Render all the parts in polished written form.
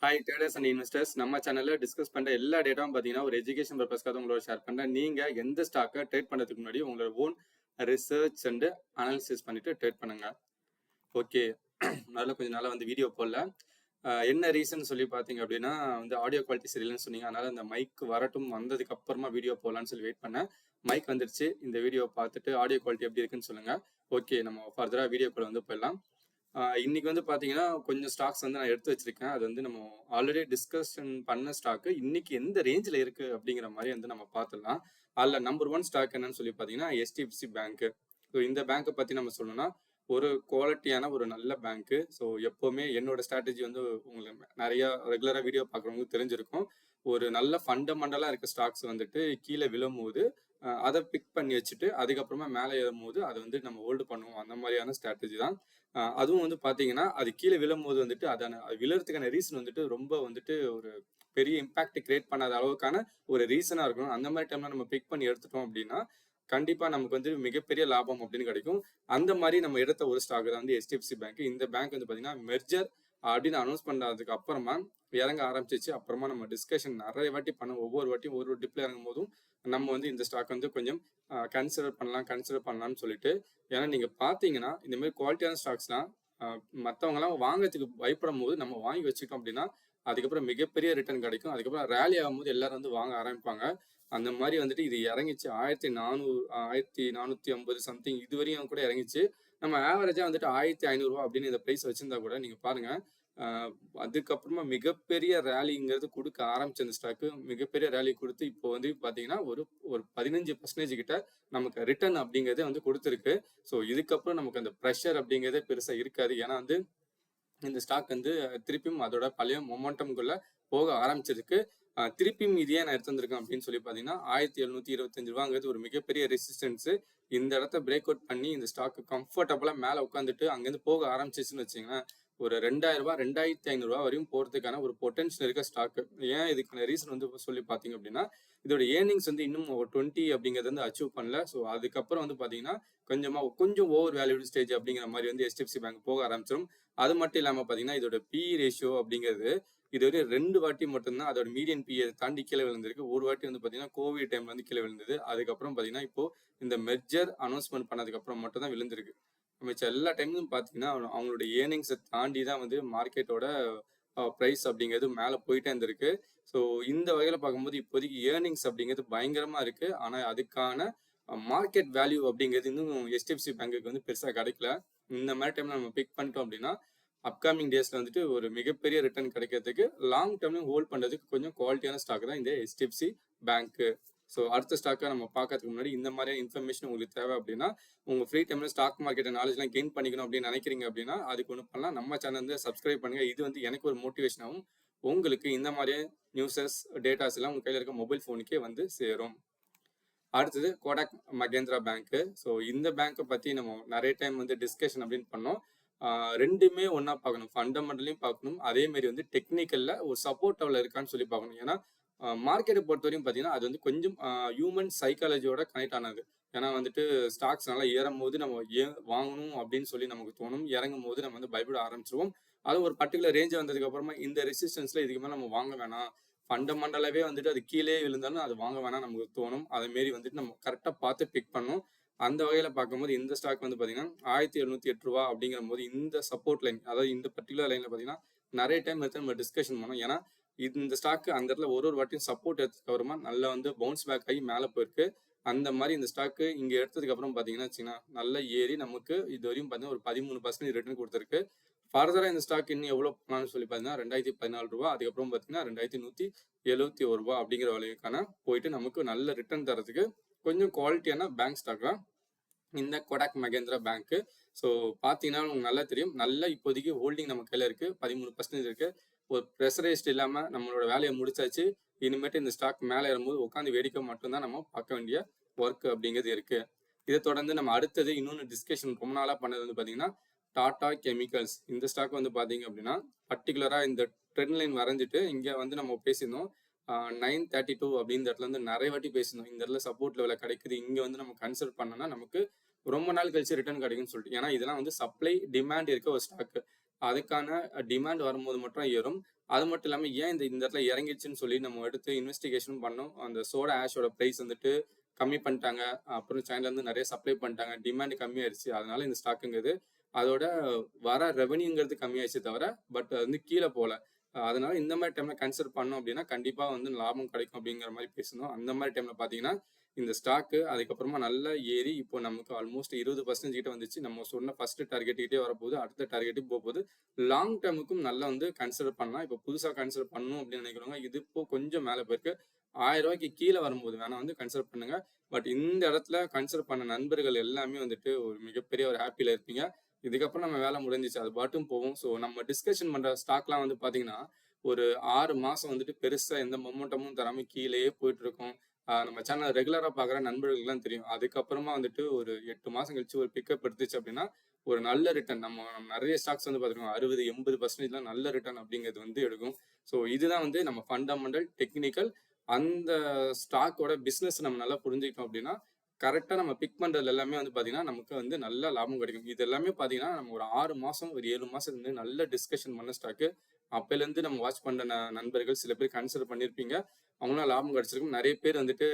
Hi traders and investors. நம்ம சேனல்ல discuss பண்ற எல்லா டேட்டாவும் பார்த்தீங்கன்னா ஒரு எஜுகேஷன் பர்பஸ்க்காக உங்களோட ஷேர் பண்றேன். நீங்க எந்த ஸ்டாக்கை ட்ரேட் பண்றதுக்கு முன்னாடி உங்களோட ஓன் ரிசர்ச் அண்ட் அனாலிசிஸ் பண்ணிட்டு ட்ரேட் பண்ணுங்க. ஓகே, அதனால கொஞ்ச நாளா வந்து வீடியோ போடல. என்ன ரீசன் சொல்லி பார்த்தீங்க அப்படின்னா வந்து ஆடியோ குவாலிட்டி சரியில்லைன்னு சொன்னீங்க. அதனால அந்த மைக் வரட்டும், வந்ததுக்கு அப்புறமா வீடியோ போடலான்னு சொல்லி வெயிட் பண்ணேன். மைக் வந்துருச்சு. இந்த வீடியோ பார்த்துட்டு ஆடியோ குவாலிட்டி எப்படி இருக்குன்னு சொல்லுங்க. ஓகே, நம்ம ஃபர்தரா வீடியோக்குள்ள வந்து போயிடலாம். இன்னைக்கு வந்து பார்த்தீங்கன்னா கொஞ்சம் ஸ்டாக்ஸ் வந்து நான் எடுத்து வச்சிருக்கேன். அது வந்து நம்ம ஆல்ரெடி டிஸ்கஷன் பண்ண ஸ்டாக்கு இன்னைக்கு எந்த ரேஞ்சில் இருக்கு அப்படிங்கிற மாதிரி வந்து நம்ம பார்த்துடலாம். அதில் நம்பர் 1 ஸ்டாக் என்னன்னு சொல்லி பார்த்தீங்கன்னா HDFC பேங்க். ஸோ இந்த பேங்க்கை பற்றி நம்ம சொல்லணும்னா ஒரு குவாலிட்டியான ஒரு நல்ல பேங்க்கு. ஸோ எப்போவுமே என்னோட ஸ்ட்ராட்டஜி வந்து உங்களுக்கு நிறைய ரெகுலராக வீடியோ பார்க்குறவங்களுக்கு தெரிஞ்சிருக்கும். ஒரு நல்ல ஃபண்டமெண்டலாக இருக்க ஸ்டாக்ஸ் வந்துட்டு கீழே விழும்போது அதை பிக் பண்ணி வச்சுட்டு அதுக்கப்புறமா மேலே ஏறும்போது அதை வந்து நம்ம ஹோல்டு பண்ணுவோம். அந்த மாதிரியான ஸ்ட்ராட்டஜி தான். அதுவும் வந்து பார்த்தீங்கன்னா அது கீழே விழும்போது வந்துட்டு அது விழுறதுக்கான ரீசன் வந்துட்டு ரொம்ப வந்துட்டு ஒரு பெரிய இம்பாக்ட் கிரியேட் பண்ணாத அளவுக்கான ஒரு ரீசனாக இருக்கணும். அந்த மாதிரி டைம்ல நம்ம பிக் பண்ணி எடுத்துட்டோம் அப்படின்னா கண்டிப்பா நமக்கு வந்து மிகப்பெரிய லாபம் அப்படின்னு கிடைக்கும். அந்த மாதிரி நம்ம எடுத்த ஒரு ஸ்டாக் தான் வந்து HDFC பேங்க். இந்த பேங்க் வந்து பார்த்தீங்கன்னா மெர்ஜர் அப்படின்னு அனௌன்ஸ் பண்ணதுக்கு அப்புறமா இறங்க ஆரம்பிச்சிச்சு. அப்புறமா நம்ம டிஸ்கஷன் நிறைய வாட்டி பண்ண ஒவ்வொரு வாட்டியும் ஒரு டிப்ல இறங்கும் போதும் நம்ம வந்து இந்த ஸ்டாக் வந்து கொஞ்சம் கன்சிடர் பண்ணலாம்னு சொல்லிட்டு. ஏன்னா நீங்க பாத்தீங்கன்னா இந்த மாதிரி குவாலிட்டியான ஸ்டாக்ஸ்லாம் மற்றவங்கலாம் வாங்குறதுக்கு பயப்படும் போது நம்ம வாங்கி வச்சுட்டோம் அப்படின்னா அதுக்கப்புறம் மிகப்பெரிய ரிட்டர்ன் கிடைக்கும். அதுக்கப்புறம் ரேலி ஆகும்போது எல்லாரும் வந்து வாங்க ஆரம்பிப்பாங்க. அந்த மாதிரி வந்துட்டு இது இறங்கிச்சு 1450 சம்திங் இது வரையும் கூட இறங்கிச்சு. நம்ம ஆவரேஜா வந்துட்டு 1500 அப்படின்னு இந்த பிரைஸ் வச்சிருந்தா கூட நீங்க பாருங்க. அதுக்கப்புறமா மிகப்பெரிய ரேலிங்கிறது கொடுக்க ஆரம்பிச்ச அந்த ஸ்டாக்கு மிகப்பெரிய ரேலி கொடுத்து இப்போ வந்து பாத்தீங்கன்னா ஒரு ஒரு 15% கிட்ட நமக்கு ரிட்டர்ன் அப்படிங்கறதே வந்து கொடுத்துருக்கு. ஸோ இதுக்கப்புறம் நமக்கு அந்த ப்ரெஷர் அப்படிங்கிறதே பெருசா இருக்காது. ஏன்னா வந்து இந்த ஸ்டாக் வந்து திருப்பியும் அதோட பழைய மொமெண்டம்குள்ள போக ஆரம்பிச்சிருக்கு. திருப்பியும் இது ஏன் நான் எடுத்து வந்திருக்கேன் அப்படின்னு சொல்லி பார்த்தீங்கன்னா 1725 ஒரு மிகப்பெரிய ரெசிஸ்டன்ஸ். இந்த இடத்த பிரேக் அவுட் பண்ணி இந்த ஸ்டாக் கம்ஃபர்டபுளா மேல உட்காந்துட்டு அங்கேருந்து போக ஆரம்பிச்சிச்சுன்னு வச்சுங்களேன், ஒரு 2000 2500 வரையும் போறதுக்கான ஒரு பொட்டன்ஷியல் இருக்க ஸ்டாக். ஏன் இதுக்கான ரீசன் வந்து சொல்லி பார்த்தீங்க அப்படின்னா இதோட ஏர்னிங்ஸ் வந்து இன்னும் ஒரு 20 அப்படிங்கிறது வந்து அச்சீவ் பண்ணல. ஸோ அதுக்கப்புறம் வந்து பார்த்தீங்கன்னா கொஞ்சம் ஓவர் வேல்யூடு ஸ்டேஜ் அப்படிங்கிற மாதிரி வந்து HDFC பேங்க் போக ஆரம்பிச்சிடும். அது மட்டும் இல்லாமல் பார்த்தீங்கன்னா இதோட பி ரேஷியோ அப்படிங்கிறது இதுவரை 2 வாட்டி மட்டும்தான் அதோட மீடியன் பிஏ தாண்டி கீழே விழுந்திருக்கு. ஒரு வாட்டி வந்து பார்த்தீங்கன்னா கோவிட் டைம்ல வந்து கீழே விழுந்தது. அதுக்கப்புறம் பார்த்தீங்கன்னா இப்போ இந்த மெர்ஜர் அனௌன்ஸ்மெண்ட் பண்ணதுக்கு அப்புறம் மட்டும் தான் விழுந்திருக்கு. மிச்சம் எல்லா டைமும் பார்த்தீங்கன்னா அவங்களோட ஏர்னிங்ஸை தாண்டி தான் வந்து மார்க்கெட்டோட ப்ரைஸ் அப்படிங்கிறது மேலே போயிட்டே இருந்திருக்கு. ஸோ இந்த வகையில் பார்க்கும்போது இப்போதைக்கு ஏர்னிங்ஸ் அப்படிங்கிறது பயங்கரமா இருக்கு. ஆனால் அதுக்கான மார்க்கெட் வேல்யூ அப்படிங்கிறது இன்னும் HDFC பேங்குக்கு வந்து பெருசாக கிடைக்கல. இந்த மாதிரி டைம்ல நம்ம பிக் பண்ணிட்டோம் அப்படின்னா அப்கமிங் டேஸ்ல வந்துட்டு ஒரு மிகப்பெரிய ரிட்டர்ன் கிடைக்கிறதுக்கு லாங் டேர்ம்லையும் ஹோல்ட் பண்றதுக்கு கொஞ்சம் குவாலிட்டியான ஸ்டாக் தான் இந்த HDFC பேங்க். ஸோ அடுத்த ஸ்டாக்கை நம்ம பார்க்கறதுக்கு முன்னாடி இந்த மாதிரியான இன்ஃபர்மேஷன் உங்களுக்கு தேவை அப்படின்னா உங்க ஃப்ரீ டைம்ல ஸ்டாக் மார்க்கெட் நாலேஜ்லாம் கெயின் பண்ணிக்கணும் அப்படின்னு நினைக்கிறீங்க அப்படின்னா அதுக்கு ஒன்று பண்ணலாம். நம்ம சேனல் வந்து சப்ஸ்கிரைப் பண்ணுங்க. இது வந்து எனக்கு ஒரு மோட்டிவேஷனாகவும் உங்களுக்கு இந்த மாதிரியே நியூஸஸ் டேட்டாஸ் எல்லாம் உங்க கையில் இருக்க மொபைல் ஃபோனுக்கே வந்து சேரும். அடுத்தது கோடாக் மகேந்திரா பேங்க். ஸோ இந்த பேங்க்கை பற்றி நம்ம நிறைய டைம் வந்து டிஸ்கஷன் அப்படின்னு பண்ணோம். ரெண்டுமே ஒன்றா பார்க்கணும். ஃபண்டமெண்டலையும் பார்க்கணும், அதே மாதிரி வந்து டெக்னிக்கலில் ஒரு சப்போர்ட் லெவலில் இருக்கான்னு சொல்லி பார்க்கணும். ஏன்னா மார்க்கெட்டை பொறுத்தவரையும் பார்த்தீங்கன்னா அது வந்து கொஞ்சம் ஹியூமன் சைக்காலஜியோட கனெக்ட் ஆனது. ஏன்னா வந்துட்டு ஸ்டாக்ஸ் நல்லா ஏறும் போது நம்ம ஏன் வாங்கணும் அப்படின்னு சொல்லி நமக்கு தோணும். இறங்கும் போது நம்ம வந்து பயப்பட ஆரம்பிச்சிருவோம். அது ஒரு பர்டிகுலர் ரேஞ்ச் வந்ததுக்கு அப்புறமா இந்த ரெசிஸ்டன்ஸ்ல இதுக்கு மேலே நம்ம வாங்க வேணாம், ஃபண்டமெண்டலாவே வந்துட்டு அது கீழே விழுந்தாலும் அது வாங்க வேணாம் நமக்கு தோணும். அதே மாரி வந்துட்டு நம்ம கரெக்டாக பார்த்து பிக் பண்ணணும். அந்த வகையில் பார்க்கும்போது இந்த ஸ்டாக் வந்து பார்த்தீங்கன்னா 1708 அப்படிங்கிற போது இந்த சப்போர்ட் லைன், அதாவது இந்த பர்டிகுலர் லைனில் பார்த்தீங்கன்னா நிறைய டைம் எடுத்து நம்ம டிஸ்கஷன் பண்ணோம். ஏன்னா இந்த ஸ்டாக் அந்த இடத்துல ஒரு வாட்டியும் சப்போர்ட் எடுத்ததுக்கு அப்புறமா நல்லா வந்து பவுன்ஸ் பேக் ஆகி மேலே போயிருக்கு. அந்த மாதிரி இந்த ஸ்டாக்கு இங்கே எடுத்ததுக்கு அப்புறம் பார்த்தீங்கன்னா வச்சுங்கன்னா நல்லா ஏறி நமக்கு இது வரையும் பார்த்தீங்கன்னா ஒரு 13% ரிட்டர்ன் கொடுத்துருக்கு. ஃபர்தரா இந்த ஸ்டாக் இன்னும் எவ்வளவு போனாலும் சொல்லி பார்த்தீங்கன்னா 2014 அதுக்கப்புறம் பார்த்தீங்கன்னா 2171 அப்படிங்கிற விலைக்கான போயிட்டு நமக்கு நல்ல ரிட்டர்ன் தரதுக்கு கொஞ்சம் குவாலிட்டியான பேங்க் ஸ்டாக் தான் இந்த கோடாக் மகேந்திரா பேங்க். ஸோ பார்த்தீங்கன்னா உங்களுக்கு நல்லா தெரியும். நல்ல இப்போதைக்கு ஹோல்டிங் நம்ம கையில் இருக்கு, 13% இருக்கு. ஒரு ப்ரெஷரைஸ்ட் இல்லாமல் நம்மளோட வேலையை முடிச்சாச்சு. இனிமேட்டு இந்த ஸ்டாக் மேலே ஏறும்போது உட்காந்து வேடிக்கை மட்டும்தான் நம்ம பார்க்க வேண்டிய ஒர்க் அப்படிங்கிறது இருக்கு. இதை தொடர்ந்து நம்ம அடுத்தது இன்னொன்று டிஸ்கஷன் ரொம்ப நாளாக பண்ணது வந்து பார்த்தீங்கன்னா டாடா கெமிக்கல்ஸ். இந்த ஸ்டாக் வந்து பார்த்தீங்க அப்படின்னா பர்டிகுலராக இந்த ட்ரெண்ட் லைன் வரைஞ்சிட்டு இங்கே வந்து நம்ம பேசியிருந்தோம். 932 அப்படின்ற இடத்துல வந்து நிறைய வாட்டி பேசணும். இந்த இடத்துல சப்போர்ட் லெவலில் கிடைக்குது, இங்கே வந்து நம்ம கன்சிடர் பண்ணோம்னா நமக்கு ரொம்ப நாள் கழிச்சு ரிட்டர்ன் கிடைக்கும்னு சொல்லிட்டு. ஏன்னா இதெல்லாம் வந்து சப்ளை டிமாண்ட் இருக்க ஒரு ஸ்டாக். அதுக்கான டிமாண்ட் வரும்போது மட்டும் ஏறும். அது மட்டும் இல்லாம ஏன் இந்த இடத்துல இறங்கிடுச்சுன்னு சொல்லி நம்ம எடுத்து இன்வெஸ்டிகேஷனும் பண்ணோம். அந்த சோடா ஆஷோட பிரைஸ் வந்துட்டு கம்மி பண்ணிட்டாங்க. அப்புறம் சைனாலேருந்து நிறைய சப்ளை பண்ணிட்டாங்க. டிமாண்ட் கம்மியாயிருச்சு. அதனால இந்த ஸ்டாக்குங்கிறது அதோட வர ரெவென்யூங்கிறது கம்மியாயிருச்சே தவிர, பட் அது வந்து கீழ போல. அதனால இந்த மாரி டைம்ல கன்சிடர் பண்ணோம் அப்படின்னா, கண்டிப்பா வந்து லாபம் கிடைக்கும் அப்படிங்கிற மாரி பேசினோம். அந்த மாரி டைம்ல பார்த்தீங்கன்னா, இந்த ஸ்டாக்கு அதுக்கப்புறமா நல்லா ஏறி இப்போ நமக்கு ஆல்மோஸ்ட் 20% கிட்ட வந்துச்சு. நம்ம சொன்ன ஃபர்ஸ்ட் டார்கெட் கிட்டே வரப்போகுது. அடுத்த டார்கெட்டுக்கு போகுது. லாங் டேர்முக்கும் நல்லா வந்து கன்சிடர் பண்ணலாம். இப்போ புதுசா கன்சிடர் பண்ணணும் அப்படின்னு நினைக்கிறவங்க, இது இப்போ கொஞ்சம் மேல போயிருக்கு. ரூ. 1000 கீழ வரும்போது வேணா வந்து கன்சிடர் பண்ணுங்க. பட் இந்த இடத்துல கன்சிடர் பண்ண நண்பர்கள் எல்லாமே வந்துட்டு ஒரு மிகப்பெரிய ஒரு ஹாப்பில இருப்பீங்க. இதுக்கப்புறம் நம்ம வேலை முடிஞ்சிச்சு. அது பாட்டும் போகும். ஸோ நம்ம டிஸ்கஷன் பண்ற ஸ்டாக்லாம் வந்து பார்த்தீங்கன்னா, ஒரு 6 மாசம் வந்துட்டு பெருசா எந்த மொமெண்டமும் தராம கீழயே போயிட்டு இருக்கும். நம்ம சேனல் ரெகுலரா பார்க்குற நண்பர்களுக்குலாம் தெரியும். அதுக்கப்புறமா வந்துட்டு ஒரு 8 மாசம் கழிச்சு ஒரு பிக்கப் எடுத்துச்சு அப்படின்னா, ஒரு நல்ல ரிட்டர்ன் நம்ம நெறைய ஸ்டாக்ஸ் வந்து பார்த்துருக்கோம். 60, 80% நல்ல ரிட்டர்ன் அப்படிங்கிறது வந்து எடுக்கும். ஸோ இதுதான் வந்து நம்ம ஃபண்டமெண்டல், டெக்னிக்கல் அந்த ஸ்டாக்கோட பிசினஸ் நம்ம நல்லா புரிஞ்சுக்கிட்டோம் அப்படின்னா, கரெக்ட்டா நம்ம பிக் பண்றதுல எல்லாமே வந்து பார்த்தீங்கன்னா, நமக்கு வந்து நல்ல லாபம் கிடைக்கும். இது எல்லாமே பார்த்தீங்கன்னா, நம்ம ஒரு 6 மாசம், ஒரு 7 மாசம் இருந்து நல்ல டிஸ்கஷன் பண்ண ஸ்டாக்கு. அப்பைலேருந்து நம்ம வாட்ச் பண்ற நண்பர்கள் சில பேர் கன்சிடர் பண்ணியிருப்பீங்க. அவங்களாம் லாபம் கிடைச்சிருக்கும். நெறைய பேர் வந்துட்டு,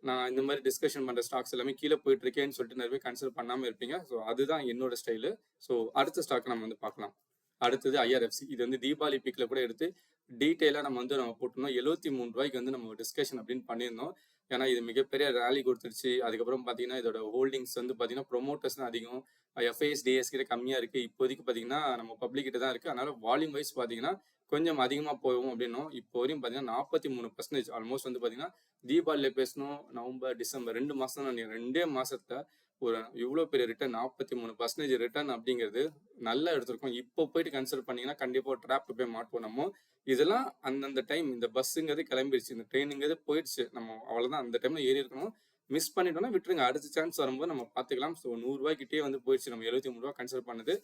நான் இந்த மாரி டிஸ்கஷன் பண்ற ஸ்டாக்ஸ் எல்லாமே கீழ போயிட்டு இருக்கேன்னு சொல்லிட்டு நெறைய பேர் கன்சிடர் பண்ணாம இருப்பீங்க. ஸோ அதுதான் என்னோட ஸ்டைலு. ஸோ அடுத்த ஸ்டாக்க நம்ம வந்து பார்க்கலாம். அடுத்தது ஐஆர்எஃப்சி. இது வந்து தீபாவளி பீக்ல கூட எடுத்து டீட்டெயிலா நம்ம போட்டிருந்தோம். ரூ. 73க்கு வந்து நம்ம டிஸ்கஷன் அப்படின்னு பண்ணியிருந்தோம். ஏன்னா இது மிகப்பெரிய ரேலி கொடுத்துருச்சு. அதுக்கப்புறம் பார்த்தீங்கன்னா, இதோட ஹோல்டிங்ஸ் வந்து பார்த்தீங்கன்னா, ப்ரொமோட்டர்ஸ் தான் அதிகம். எஃப்ஐஎஸ், டிஎஸ் கிட்ட கம்மியா இருக்கு. இப்போதைக்கு பார்த்தீங்கன்னா, நம்ம பப்ளிக் கிட்ட தான் இருக்கு. அதனால வால்யூம் வைஸ் பார்த்தீங்கன்னா, கொஞ்சம் அதிகமா போகும் அப்படின்னோம். இப்போ வரையும் பார்த்தீங்கன்னா 43% ஆல்மோஸ்ட் வந்து பார்த்தீங்கன்னா, தீபாவளியில பேசணும், நவம்பர், டிசம்பர் 2 மாசம் தான் நினைக்கிறேன். 2 மாசத்துல ஒரு இவ்வளோ பெரிய ரிட்டர்ன் 43% ரிட்டர்ன் அப்படிங்கிறது நல்லா எடுத்திருக்கோம். இப்போ போயிட்டு கன்சிடர் பண்ணீங்கன்னா, கண்டிப்பா ஒரு ட்ராப்ல போய் மாட்டுவோம் நம்ம. இதெல்லாம் அந்தந்த டைம் இந்த பஸ்ஸுங்கிறது கிளம்பிருச்சு. இந்த ட்ரெயினுங்கிறது போயிடுச்சு. நம்ம அவ்வளோதான் அந்த டைம்ல ஏறி இருக்கணும். மிஸ் பண்ணிட்டோம்னா விட்டுருங்க. அடுத்த சான்ஸ் வரும்போது நம்ம பார்த்துக்கலாம். ஸோ ரூ. 100 கிட்டயே வந்து போயிடுச்சு. நம்ம ரூ. 73 கன்சிடர் பண்ணது.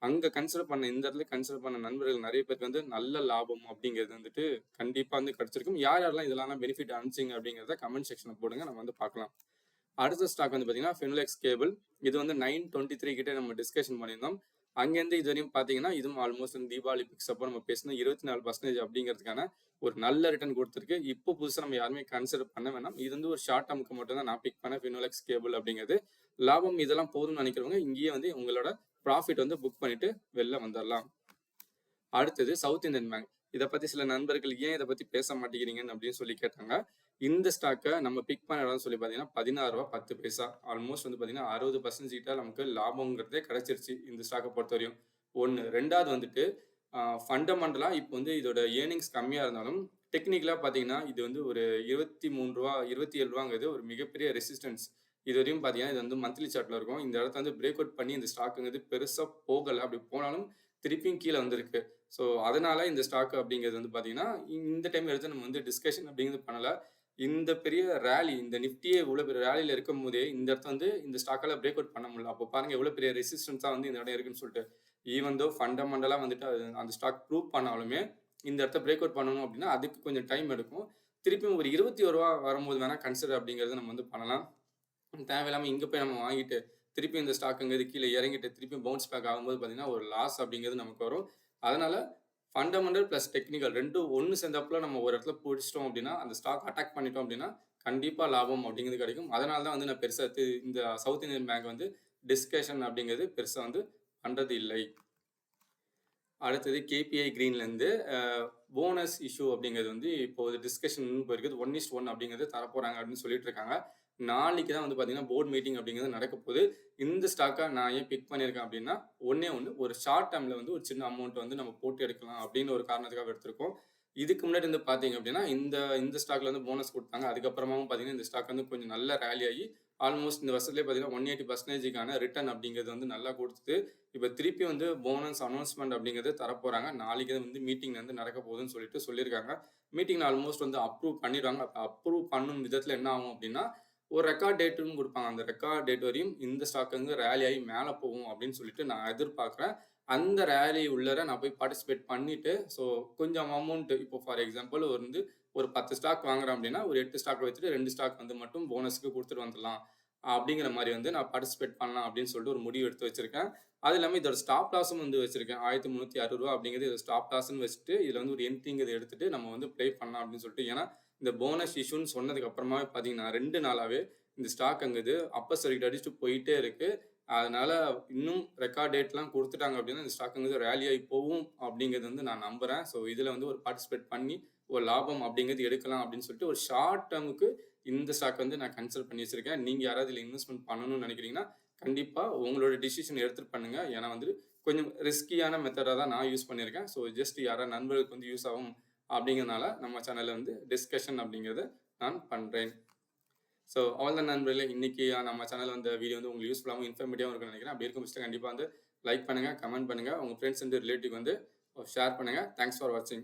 அங்க கன்சிடர் பண்ண இந்த இடத்துல கன்சிடர் பண்ண நண்பர்கள் நிறைய பேருக்கு வந்து நல்ல லாபம் அப்படிங்கிறது வந்துட்டு கண்டிப்பா வந்து கிடைச்சிருக்கும். யார் யாரெல்லாம் இதெல்லாம் பெனிஃபிட் அனுப்பிச்சிங்க அப்படிங்கிறத கமெண்ட் செக்ஷன்ல போடுங்க. நம்ம வந்து பார்க்கலாம். அடுத்த ஸ்டாக் வந்து பார்த்தீங்கன்னா ஃபினோலெக்ஸ் கேபிள். இது வந்து 923 கிட்ட நம்ம டிஸ்கஷன் பண்ணியிருந்தோம். அங்கேருந்து இது வரையும் பார்த்தீங்கன்னா, இதுவும் ஆல்மோஸ்ட் வந்து தீபாவளி பிக்ஸ் அப்போ நம்ம பேசினோம் 24% அப்படிங்கிறதுக்கான ஒரு நல்ல ரிட்டர்ன் கொடுத்துருக்கு. இப்போ புதுசாக நம்ம யாருமே கன்சிடர் பண்ண வேணாம். இது வந்து ஒரு ஷார்ட் டேர்முக்கு மட்டும் தான் நான் பிக் பண்ண ஃபினோலெக்ஸ் கேபிள் அப்படிங்கிறது. லாபம் இதெல்லாம் போதும்னு நினைக்கிறவங்க இங்கேயே வந்து உங்களோட ப்ராஃபிட் வந்து புக் பண்ணிட்டு வெளில வந்துடலாம். அடுத்தது சவுத் இந்தியன் பேங்க். இதை பத்தி சில நண்பர்கள் ஏன் இதை பத்தி பேச மாட்டேங்கிறீங்கன்னு அப்படின்னு சொல்லி கேட்டாங்க. இந்த ஸ்டாக்கை நம்ம பிக் பண்ண இடம் சொல்லி பார்த்தீங்கன்னா ரூ. 16.10. ஆல்மோஸ்ட் வந்து பார்த்தீங்கன்னா 60% கிட்ட நமக்கு லாபங்கிறதே கிடைச்சிருச்சு இந்த ஸ்டாக்கை பொறுத்தவரையும். ஒன்று. ரெண்டாவது வந்துட்டு ஃபண்டமெண்டலா இப்போ வந்து இதோட ஏர்னிங்ஸ் கம்மியாக இருந்தாலும் டெக்னிக்கலாக பார்த்தீங்கன்னா இது வந்து ஒரு ரூ. 27ங்கிறது ஒரு மிகப்பெரிய ரெசிஸ்டன்ஸ். இது வரையும் பார்த்தீங்கன்னா இது வந்து மந்த்லி சார்ட்ல இருக்கும். இந்த இடத்த வந்து பிரேக் அவுட் பண்ணி இந்த ஸ்டாக்குங்கிறது பெருசாக போகலை. அப்படி போனாலும் திருப்பியும் கீழே வந்திருக்கு. ஸோ அதனால இந்த ஸ்டாக் அப்படிங்கிறது வந்து பார்த்தீங்கன்னா, இந்த டைம் எடுத்து நம்ம வந்து டிஸ்கஷன் அப்படிங்கிறது பண்ணல. இந்த பெரிய ரேலி, இந்த நிஃப்டியே இவ்வளோ பெரிய ரேலியில இருக்கும்போதே, இந்த இடத்த வந்து இந்த ஸ்டாக்கால பிரேக் அவுட் பண்ண முடியல. அப்போ பாருங்க எவ்வளோ பெரிய ரெசிஸ்டன்ஸா வந்து இந்த இடம் இருக்குன்னு சொல்லிட்டு. ஈவன் தோ ஃபண்டமெண்டலா வந்துட்டு அந்த ஸ்டாக் ப்ரூவ் பண்ணாலுமே, இந்த இடத்த பிரேக் அவுட் பண்ணணும் அப்படின்னா, அதுக்கு கொஞ்சம் டைம் எடுக்கும். திருப்பியும் ஒரு ரூ. 21 வரும்போது வேணா கன்சிடர் அப்படிங்கிறத நம்ம வந்து பண்ணலாம். தேவையில்லாம இங்க போய் நம்ம வாங்கிட்டு, திருப்பி இந்த ஸ்டாக்குங்கிறது கீழ இறங்கிட்டு, திருப்பி பவுன்ஸ் பேக் ஆகும்போது பார்த்தீங்கன்னா, ஒரு லாஸ் அப்படிங்கிறது நமக்கு வரும். அதனால ஃபண்டமெண்டல் பிளஸ் டெக்னிக்கல் 2ம் ஒண்ணு சேர்ந்தாப்புல நம்ம ஒரு இடத்துல புடிச்சிட்டோம் அப்படின்னா, அந்த ஸ்டாக் அட்டாக் பண்ணிட்டோம் அப்படின்னா, கண்டிப்பா லாபம் அப்படிங்கிறது கிடைக்கும். அதனால தான் வந்து நான் பெருசா இந்த சவுத் இந்தியன் பேங்க் வந்து டிஸ்கஷன் அப்படிங்கிறது பெருசா வந்து பண்றது இல்லை. அடுத்தது கேபிஐ கிரீன்லேருந்து போனஸ் இஷ்யூ அப்படிங்கிறது வந்து இப்போ டிஸ்கஷன் போயிருக்குது. 1:1 அப்படிங்கிறது தரப்போறாங்க அப்படின்னு சொல்லிட்டு இருக்காங்க. நாளைக்கு தான் வந்து பார்த்தீங்கன்னா போர்ட் மீட்டிங் அப்படிங்கிறது நடக்க போகுது. இந்த ஸ்டாக்கை நான் ஏன் பிக் பண்ணியிருக்கேன் அப்படின்னா, ஒண்ணே ஒண்ணு ஒரு ஷார்ட் டேர்ம்ல வந்து ஒரு சின்ன அமௌண்ட் வந்து நம்ம போட்டு எடுக்கலாம் அப்படின்னு ஒரு காரணத்துக்காக எடுத்திருக்கோம். இதுக்கு முன்னாடி வந்து பார்த்தீங்க அப்படின்னா, இந்த இந்த ஸ்டாக்ல வந்து போனஸ் குடுத்தாங்க. அதுக்கப்புறமாவும் பார்த்தீங்கன்னா, இந்த ஸ்டாக் வந்து கொஞ்சம் நல்லா ரேலி ஆகி ஆல்மோஸ்ட் இந்த வருஷத்துலயே பார்த்தீங்கன்னா 180%க்கான ரிட்டர்ன் அப்படிங்கிறது வந்து நல்லா குடுத்தது. இப்ப திருப்பி வந்து போனஸ் அனௌன்ஸ்மென்ட் அப்படிங்கிறது தரப்போறாங்க. நாளைக்கு வந்து மீட்டிங் வந்து நடக்க போகுதுன்னு சொல்லிட்டு சொல்லியிருக்காங்க. மீட்டிங்ல ஆல்மோஸ்ட் வந்து அப்ரூவ் பண்ணிடுவாங்க. அப்ரூவ் பண்ணும் விதத்துல என்ன ஆகும் அப்படின்னா, ஒரு ரெக்கார்ட் டேட்ன்னு குடுப்பாங்க. அந்த ரெக்கார்ட் டேட் வரையும் இந்த ஸ்டாக் வந்து ரேலி ஆகி மேல போகும் அப்படின்னு சொல்லிட்டு நான் எதிர்பார்க்கிறேன். அந்த ரேலி உள்ளார நான் போய் பார்ட்டிசிபேட் பண்ணிட்டு, ஸோ கொஞ்சம் அமௌண்ட் இப்போ ஃபார் எக்ஸாம்பிள் ஒரு 10 ஸ்டாக் வாங்குறேன் அப்படின்னா, ஒரு 8 ஸ்டாக் வச்சுட்டு 2 ஸ்டாக் வந்து மட்டும் போனஸ்க்கு குடுத்துட்டு வந்துடலாம். அப்படிங்கிற மாரி வந்து நான் பார்ட்டிசிபேட் பண்ணலாம் அப்படின்னு சொல்லிட்டு ஒரு முடிவு எடுத்து வச்சிருக்கேன். அது இல்லாம இதோட ஸ்டாப் லாஸும் வந்து வச்சிருக்கேன். ரூ. 1360 அப்படிங்கிறது இதோட ஸ்டாப் லாஸ்ன்னு வச்சுட்டு, இதுல வந்து ஒரு என்ட்ரிங்கிறத எடுத்துட்டு நம்ம வந்து ப்ளே பண்ணலாம் அப்படின்னு சொல்லிட்டு. ஏன்னா, இந்த போனஸ் இஷ்யூன்னு சொன்னதுக்கு அப்புறமாவே பார்த்தீங்கன்னா, 2 நாளாவே இந்த ஸ்டாக்ங்கிறது அப்பர் சர்க்யூட் அடிச்சுட்டு போயிட்டே இருக்கு. அதனால இன்னும் ரெக்கார்ட் டேட்லாம் குடுத்துட்டாங்க அப்படின்னா, இந்த ஸ்டாக்ங்கிறது ராலி ஆகி போகும் அப்படிங்கிறது வந்து நான் நம்புறேன். ஸோ, இதுல வந்து ஒரு பார்ட்டிசிபேட் பண்ணி ஒரு லாபம் அப்படிங்கிறது எடுக்கலாம் அப்படின்னு சொல்லிட்டு ஒரு ஷார்ட் டெர்முக்கு இந்த ஸ்டாக் வந்து நான் கன்சிடர் பண்ணி வச்சிருக்கேன். நீங்க யாராவது இதுல இன்வெஸ்ட்மென்ட் பண்ணணும்னு நினைக்கிறீங்கன்னா, கண்டிப்பா உங்களோட டிசிஷன் எடுத்துட்டு பண்ணுங்க. ஏன்னா வந்து கொஞ்சம் ரிஸ்கியான மெத்தடா தான் நான் யூஸ் பண்ணியிருக்கேன். ஸோ ஜஸ்ட் யாரா நண்பர்களுக்கு வந்து யூஸ் ஆகும் அப்படிங்கிறதுனால நம்ம சேனல்ல வந்து டிஸ்கஷன் அப்படிங்கிறத நான் பண்றேன். ஸோ அவ்வளோதான் நண்பர்களே. இன்னைக்கு நம்ம சேனல்ல வந்த வீடியோ வந்து உங்களுக்கு யூஸ்ஃபுல்லாவும், இன்ஃபர்மேட்டிவாவும் இருக்கும்னு நினைக்கிறேன். அப்படி இருக்கும் பட்சத்துல கண்டிப்பா வந்து லைக் பண்ணுங்க, கமெண்ட் பண்ணுங்க. உங்க ஃப்ரெண்ட்ஸ் அண்ட் ரிலேட்டிவ் வந்து ஷேர் பண்ணுங்க. தேங்க்ஸ் ஃபார் வாட்சிங்.